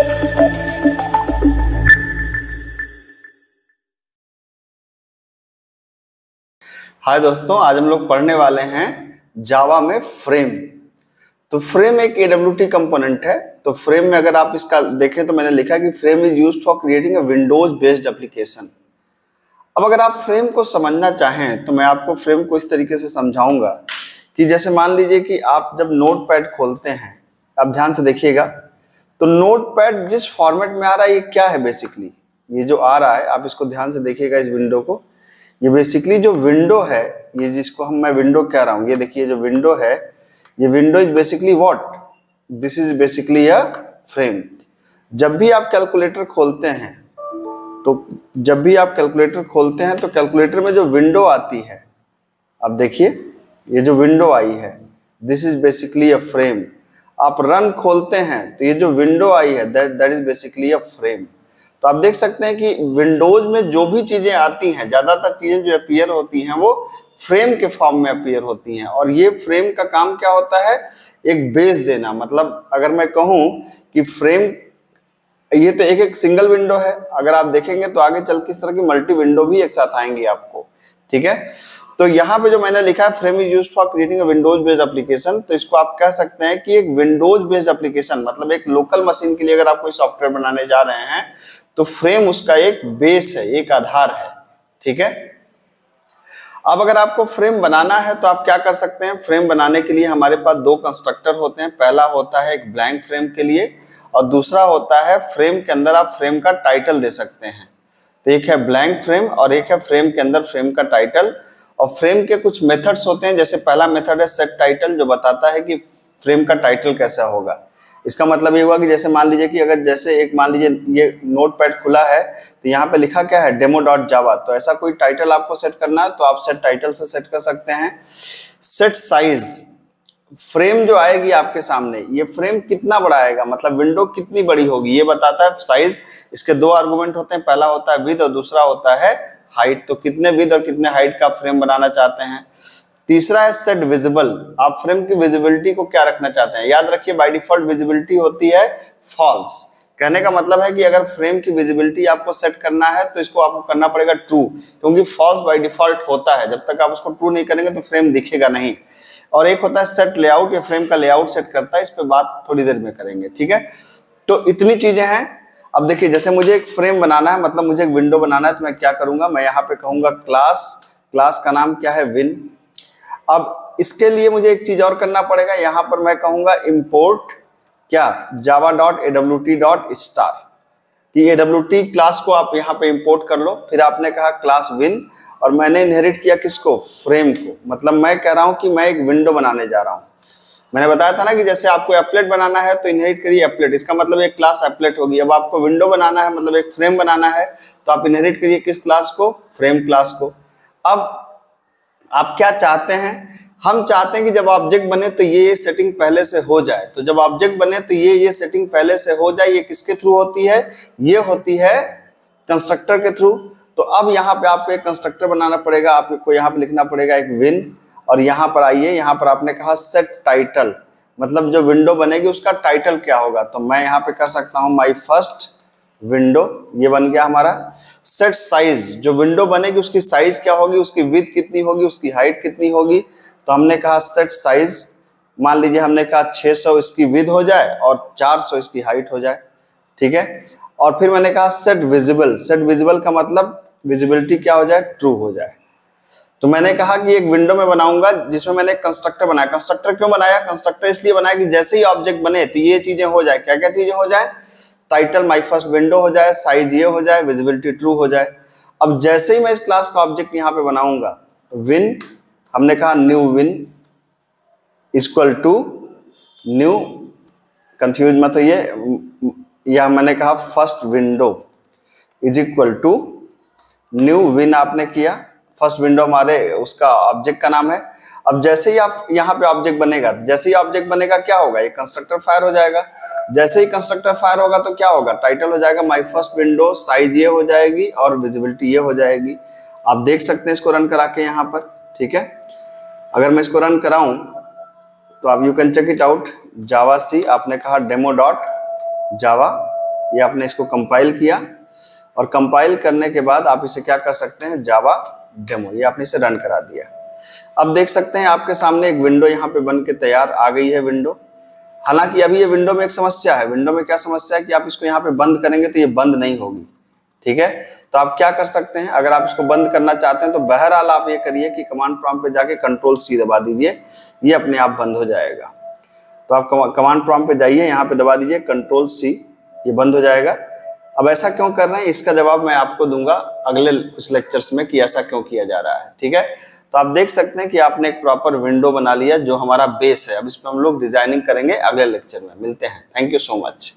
हाय दोस्तों, आज हम लोग पढ़ने वाले हैं जावा में फ्रेम। तो फ्रेम एक AWT कंपोनेंट है। तो फ्रेम में अगर आप इसका देखें तो मैंने लिखा कि frame is used for creating a Windows based application. अब अगर आप फ्रेम को समझना चाहें तो मैं आपको फ्रेम को इस तरीके से समझाऊंगा कि जैसे मान लीजिए कि आप जब नोटपैड खोलते हैं, आप ध्यान से देखिएगा, तो नोटपैड जिस फॉर्मेट में आ रहा है ये क्या है बेसिकली, ये जो आ रहा है आप इसको ध्यान से देखिएगा इस विंडो को। ये बेसिकली जो विंडो है, ये जिसको मैं विंडो कह रहा हूं, ये देखिए जो विंडो है, ये window is basically what, this is basically a frame. जब भी आप कैलकुलेटर खोलते हैं तो कैलकुलेटर में जो विंडो आती है, अब देखिए ये जो विंडो आई है, this is basically a frame. आप रन खोलते हैं तो ये जो विंडो आई है that is basically a frame. तो आप देख सकते हैं कि विंडोज में जो भी चीजें आती हैं, ज्यादातर चीजें जो अपीयर होती हैं वो फ्रेम के फॉर्म में अपीयर होती हैं। और ये फ्रेम का काम क्या होता है, एक बेस देना। मतलब अगर मैं कहूं कि फ्रेम, ये तो एक सिंगल विंडो है, अगर आप देखेंगे तो आगे चल के इस तरह की मल्टी विंडो भी एक साथ आएंगी आपको, ठीक है। तो यहाँ पे जो मैंने लिखा है frame is used for creating a Windows based application, तो इसको आप कह सकते हैं कि एक विंडोज बेस्ड एप्लीकेशन, मतलब एक लोकल मशीन के लिए अगर आप कोई सॉफ्टवेयर बनाने जा रहे हैं तो फ्रेम उसका एक बेस है, एक आधार है, ठीक है। अब अगर आपको फ्रेम बनाना है तो आप क्या कर सकते हैं, फ्रेम बनाने के लिए हमारे पास दो कंस्ट्रक्टर होते हैं। पहला होता है एक ब्लैंक फ्रेम के लिए और दूसरा होता है फ्रेम के अंदर आप फ्रेम का टाइटल दे सकते हैं। तो एक है ब्लैंक फ्रेम और एक है फ्रेम के अंदर फ्रेम का टाइटल। और फ्रेम के कुछ मेथड्स होते हैं, जैसे पहला मेथड है सेट टाइटल, जो बताता है कि फ्रेम का टाइटल कैसा होगा। इसका मतलब ये हुआ कि जैसे मान लीजिए कि अगर जैसे एक मान लीजिए ये नोटपैड खुला है तो यहाँ पे लिखा क्या है, demo.java, तो ऐसा कोई टाइटल आपको सेट करना है तो आप सेट टाइटल से सेट कर सकते हैं। सेट साइज, फ्रेम जो आएगी आपके सामने, ये फ्रेम कितना बड़ा आएगा, मतलब विंडो कितनी बड़ी होगी, ये बताता है साइज। इसके दो आर्गुमेंट होते हैं, पहला होता है विड्थ और दूसरा होता है हाइट। तो कितने विड्थ और कितने हाइट का फ्रेम बनाना चाहते हैं। तीसरा है सेट विजिबल, आप फ्रेम की विजिबिलिटी को क्या रखना चाहते हैं। याद रखिए बाय डिफॉल्ट विजिबिलिटी होती है फॉल्स। कहने का मतलब है कि अगर फ्रेम की विजिबिलिटी आपको सेट करना है तो इसको आपको करना पड़ेगा ट्रू, क्योंकि फॉल्स बाय डिफॉल्ट होता है। जब तक आप उसको ट्रू नहीं करेंगे तो फ्रेम दिखेगा नहीं। और एक होता है सेट लेआउट, ये फ्रेम का लेआउट सेट करता है, इस पे बात थोड़ी देर में करेंगे, ठीक है। तो इतनी चीजें हैं। अब देखिए जैसे मुझे एक फ्रेम बनाना है, मतलब मुझे एक विंडो बनाना है, तो मैं क्या करूंगा, मैं यहाँ पे कहूंगा क्लास का नाम क्या है, विन। अब इसके लिए मुझे एक चीज और करना पड़ेगा, यहां पर मैं कहूंगा इंपोर्ट क्या, java.awt.star, कि AWT क्लास को आप यहां पे इंपोर्ट कर लो। फिर आपने कहा क्लास विन, और मैंने इनहेरिट किया किसको, फ्रेम को। मतलब मैं कह रहा हूं कि मैं एक विंडो बनाने जा रहा हूं। मैंने बताया था ना कि जैसे आपको एप्लेट बनाना है तो इनहेरिट करिए एप्लेट, इसका मतलब एक क्लास एप्लेट होगी। अब आपको विंडो बनाना है, मतलब एक फ्रेम बनाना है, तो आप इनहेरिट करिए किस क्लास को, फ्रेम क्लास को। अब आप क्या चाहते हैं, हम चाहते हैं कि जब ऑब्जेक्ट बने तो ये सेटिंग पहले से हो जाए। तो जब ऑब्जेक्ट बने तो ये सेटिंग पहले से हो जाए। ये किसके थ्रू होती है, ये होती है कंस्ट्रक्टर के थ्रू। तो अब यहाँ पे आपको एक कंस्ट्रक्टर बनाना पड़ेगा, आपको यहाँ पे लिखना पड़ेगा एक विन, और यहाँ पर आइए, यहाँ पर आपने कहा सेट टाइटल, मतलब जो विंडो बनेगी उसका टाइटल क्या होगा। तो मैं यहाँ पे कह सकता हूँ माई फर्स्ट विंडो, ये बन गया हमारा। सेट साइज, जो विंडो बनेगी उसकी साइज क्या होगी, उसकी विड्थ कितनी होगी, उसकी हाइट कितनी होगी। तो हमने कहा सेट साइज, मान लीजिए हमने कहा 600 इसकी विड्थ हो जाए और 400 इसकी हाइट हो जाए, ठीक है। और फिर मैंने कहा सेट विजिबल का मतलब विजिबिलिटी क्या हो जाए, ट्रू हो जाए। तो मैंने कहा कि एक विंडो में बनाऊंगा जिसमें मैंने कंस्ट्रक्टर बनाया। कंस्ट्रक्टर क्यों बनाया, कंस्ट्रक्टर इसलिए बनाया कि जैसे ही ऑब्जेक्ट बने तो ये चीजें हो जाए। क्या क्या चीजें हो जाए, टाइटल माई फर्स्ट विंडो हो जाए, साइज ये हो जाए, विजिबिलिटी ट्रू हो जाए। अब जैसे ही मैं इस क्लास का ऑब्जेक्ट यहाँ पे बनाऊंगा, विन, हमने कहा new win equal to new, confuse मत होइए, या मैंने कहा first window is equal to new win, आपने किया। फर्स्ट विंडो हमारे उसका ऑब्जेक्ट का नाम है। अब जैसे ही आप यहाँ पे ऑब्जेक्ट बनेगा, जैसे ही ऑब्जेक्ट बनेगा क्या होगा, ये कंस्ट्रक्टर फायर हो जाएगा। जैसे ही कंस्ट्रक्टर फायर होगा तो क्या होगा, टाइटल हो जाएगा माय फर्स्ट विंडो, साइज ये हो जाएगी और विजिबिलिटी ये हो जाएगी। आप देख सकते हैं इसको रन करा के यहाँ पर, ठीक है। अगर मैं इसको रन कराऊं तो आप you can check it out, java C, आपने कहा डेमो.java, ये आपने इसको कंपाइल किया और कंपाइल करने के बाद आप इसे क्या कर सकते हैं, जावा डेमो, ये आपने इसे रन करा दिया। अब देख सकते हैं आपके सामने एक विंडो यहाँ पे बन के तैयार आ गई है विंडो। हालांकि अभी ये विंडो में एक समस्या है। विंडो में क्या समस्या है कि आप इसको यहाँ पे बंद करेंगे तो ये बंद नहीं होगी, ठीक है। तो आप क्या कर सकते हैं, अगर आप इसको बंद करना चाहते हैं तो बहरहाल आप ये करिए कि कमांड प्रॉम्प्ट पे जाके कंट्रोल सी दबा दीजिए, ये अपने आप बंद हो जाएगा। तो आप कमांड प्रॉम्प्ट पे जाइए, यहाँ पे दबा दीजिए कंट्रोल सी, ये बंद हो जाएगा। अब ऐसा क्यों कर रहे हैं, इसका जवाब मैं आपको दूंगा अगले कुछ लेक्चर्स में कि ऐसा क्यों किया जा रहा है, ठीक है। तो आप देख सकते हैं कि आपने एक प्रॉपर विंडो बना लिया जो हमारा बेस है। अब इस पर हम लोग डिजाइनिंग करेंगे अगले लेक्चर में। मिलते हैं, थैंक यू सो मच।